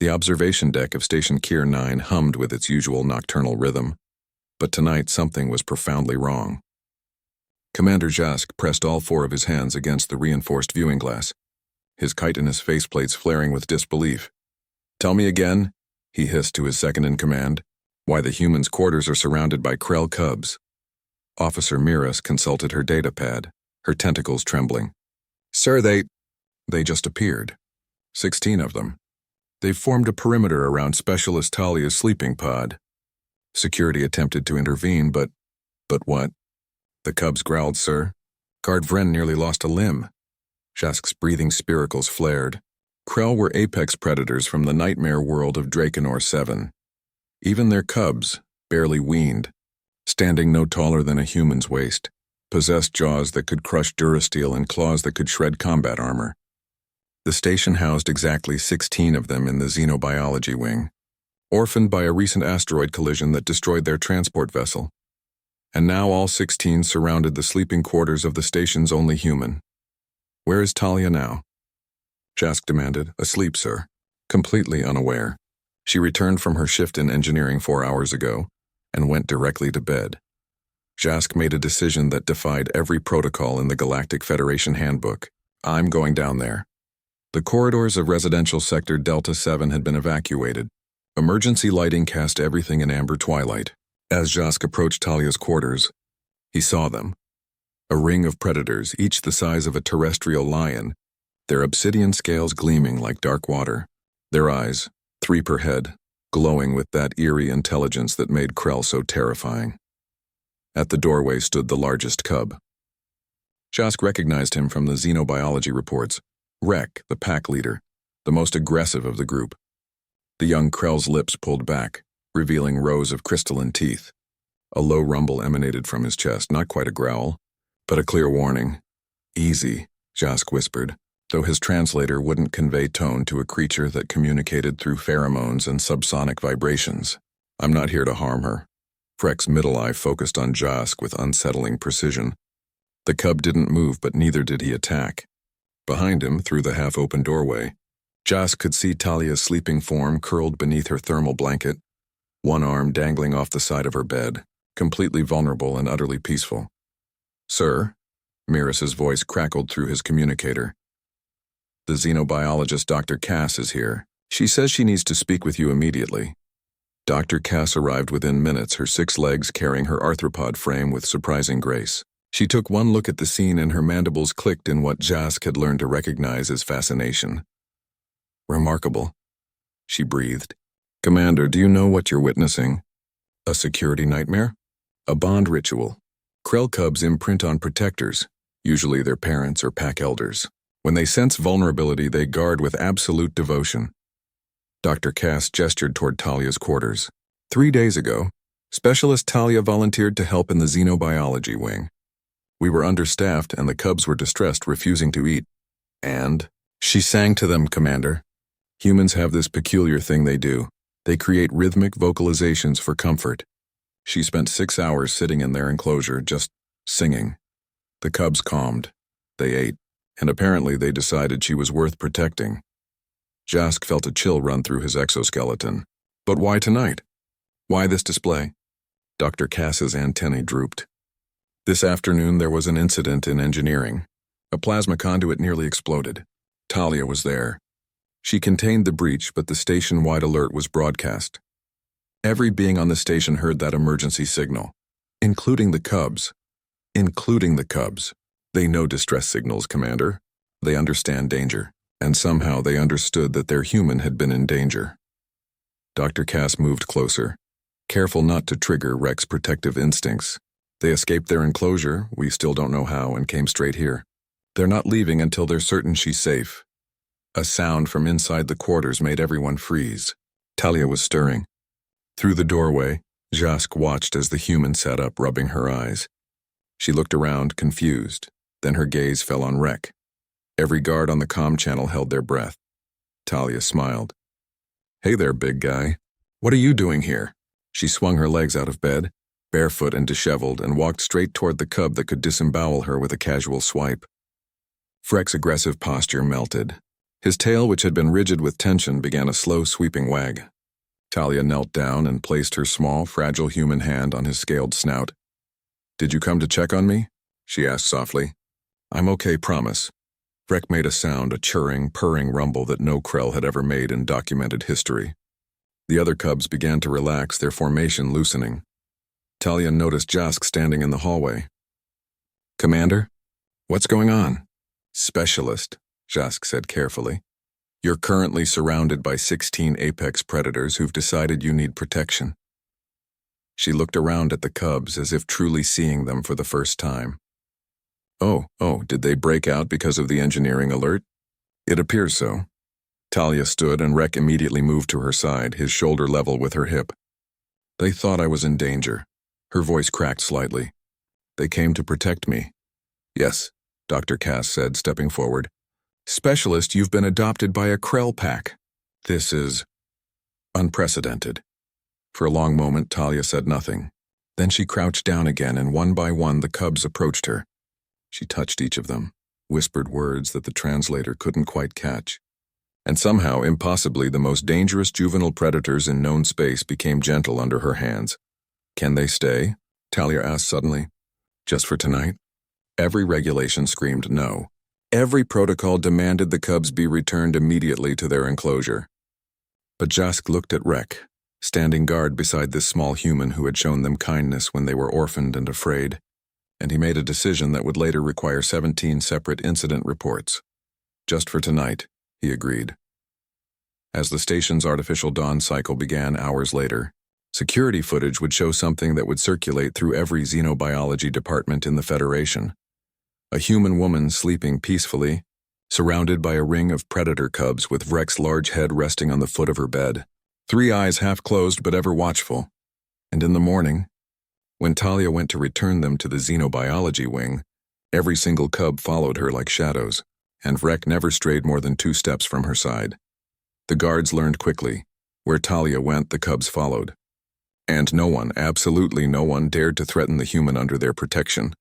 The observation deck of Station Kier 9 hummed with its usual nocturnal rhythm, but tonight something was profoundly wrong. Commander Jask pressed all four of his hands against the reinforced viewing glass, his chitinous faceplates flaring with disbelief. "Tell me again," he hissed to his second-in-command, "why the humans' quarters are surrounded by Krell cubs." Officer Miras consulted her data pad, her tentacles trembling. "Sir, they just appeared. 16 of them. They've formed a perimeter around Specialist Talia's sleeping pod. Security attempted to intervene, but what? The cubs growled, sir. Guard Vren nearly lost a limb." Jask's breathing spiracles flared. Krell were apex predators from the nightmare world of Drakenor 7. Even their cubs, barely weaned, standing no taller than a human's waist, possessed jaws that could crush durasteel and claws that could shred combat armor. The station housed exactly 16 of them in the xenobiology wing, orphaned by a recent asteroid collision that destroyed their transport vessel. And now all 16 surrounded the sleeping quarters of the station's only human. "Where is Talia now?" Jask demanded. "Asleep, sir. Completely unaware. She returned from her shift in engineering 4 hours ago and went directly to bed." Jask made a decision that defied every protocol in the Galactic Federation handbook. "I'm going down there." The corridors of residential sector Delta 7 had been evacuated. Emergency lighting cast everything in amber twilight. As Jask approached Talia's quarters, he saw them. A ring of predators, each the size of a terrestrial lion, their obsidian scales gleaming like dark water. Their eyes, 3 per head, glowing with that eerie intelligence that made Krell so terrifying. At the doorway stood the largest cub. Jask recognized him from the xenobiology reports. Rek, the pack leader, the most aggressive of the group. The young Krell's lips pulled back, revealing rows of crystalline teeth. A low rumble emanated from his chest, not quite a growl, but a clear warning. "Easy," Jask whispered, though his translator wouldn't convey tone to a creature that communicated through pheromones and subsonic vibrations. "I'm not here to harm her." Frek's middle eye focused on Jask with unsettling precision. The cub didn't move, but neither did he attack. Behind him, through the half-open doorway, Jask could see Talia's sleeping form curled beneath her thermal blanket, one arm dangling off the side of her bed, completely vulnerable and utterly peaceful. "Sir," Miras's voice crackled through his communicator. "The xenobiologist Dr. Cass is here. She says she needs to speak with you immediately." Dr. Cass arrived within minutes, her 6 legs carrying her arthropod frame with surprising grace. She took one look at the scene and her mandibles clicked in what Jask had learned to recognize as fascination. "Remarkable," she breathed. "Commander, do you know what you're witnessing? A security nightmare? A bond ritual. Krell cubs imprint on protectors, usually their parents or pack elders. When they sense vulnerability, they guard with absolute devotion." Dr. Cass gestured toward Talia's quarters. 3 days ago, Specialist Talia volunteered to help in the xenobiology wing. We were understaffed and the cubs were distressed, refusing to eat. And she sang to them, Commander. Humans have this peculiar thing they do. They create rhythmic vocalizations for comfort. She spent 6 hours sitting in their enclosure, just singing. The cubs calmed. They ate, and apparently they decided she was worth protecting. Jask felt a chill run through his exoskeleton. But why tonight? Why this display? Dr. Cass's antennae drooped. This afternoon there was an incident in engineering. A plasma conduit nearly exploded. Talia was there. She contained the breach, but the station-wide alert was broadcast. Every being on the station heard that emergency signal, including the cubs. Including the cubs. They know distress signals, Commander. They understand danger, and somehow they understood that their human had been in danger. Dr. Cass moved closer, careful not to trigger Rek's protective instincts. They escaped their enclosure, we still don't know how, and came straight here. They're not leaving until they're certain she's safe. A sound from inside the quarters made everyone freeze. Talia was stirring. Through the doorway, Jask watched as the human sat up, rubbing her eyes. She looked around, confused. Then her gaze fell on Rek. Every guard on the comm channel held their breath. Talia smiled. Hey there, big guy. What are you doing here? She swung her legs out of bed, barefoot and disheveled, and walked straight toward the cub that could disembowel her with a casual swipe. Frek's aggressive posture melted. His tail, which had been rigid with tension, began a slow, sweeping wag. Talia knelt down and placed her small, fragile human hand on his scaled snout. "Did you come to check on me?" she asked softly. "I'm okay, promise." Vrek made a sound, a churring, purring rumble that no Krell had ever made in documented history. The other cubs began to relax, their formation loosening. Talia noticed Jask standing in the hallway. "Commander? What's going on?" "Specialist," Jask said carefully. "You're currently surrounded by 16 apex predators who've decided you need protection." She looked around at the cubs as if truly seeing them for the first time. Oh, did they break out because of the engineering alert?" "It appears so." Talia stood and Rek immediately moved to her side, his shoulder level with her hip. "They thought I was in danger." Her voice cracked slightly. "They came to protect me." "Yes," Dr. Cass said, stepping forward. "Specialist, you've been adopted by a Krell pack. This is unprecedented." For a long moment, Talia said nothing. Then she crouched down again, and one by one the cubs approached her. She touched each of them, whispered words that the translator couldn't quite catch. And somehow, impossibly, the most dangerous juvenile predators in known space became gentle under her hands. "Can they stay?" Talia asked suddenly. "Just for tonight?" Every regulation screamed no. Every protocol demanded the cubs be returned immediately to their enclosure. But Jask looked at Rek, standing guard beside this small human who had shown them kindness when they were orphaned and afraid, and he made a decision that would later require 17 separate incident reports. "Just for tonight," he agreed. As the station's artificial dawn cycle began hours later, security footage would show something that would circulate through every xenobiology department in the Federation. A human woman sleeping peacefully, surrounded by a ring of predator cubs with Vrek's large head resting on the foot of her bed, 3 eyes half closed but ever watchful. And in the morning, when Talia went to return them to the xenobiology wing, every single cub followed her like shadows, and Vrek never strayed more than 2 steps from her side. The guards learned quickly. Where Talia went, the cubs followed. And no one, absolutely no one, dared to threaten the human under their protection.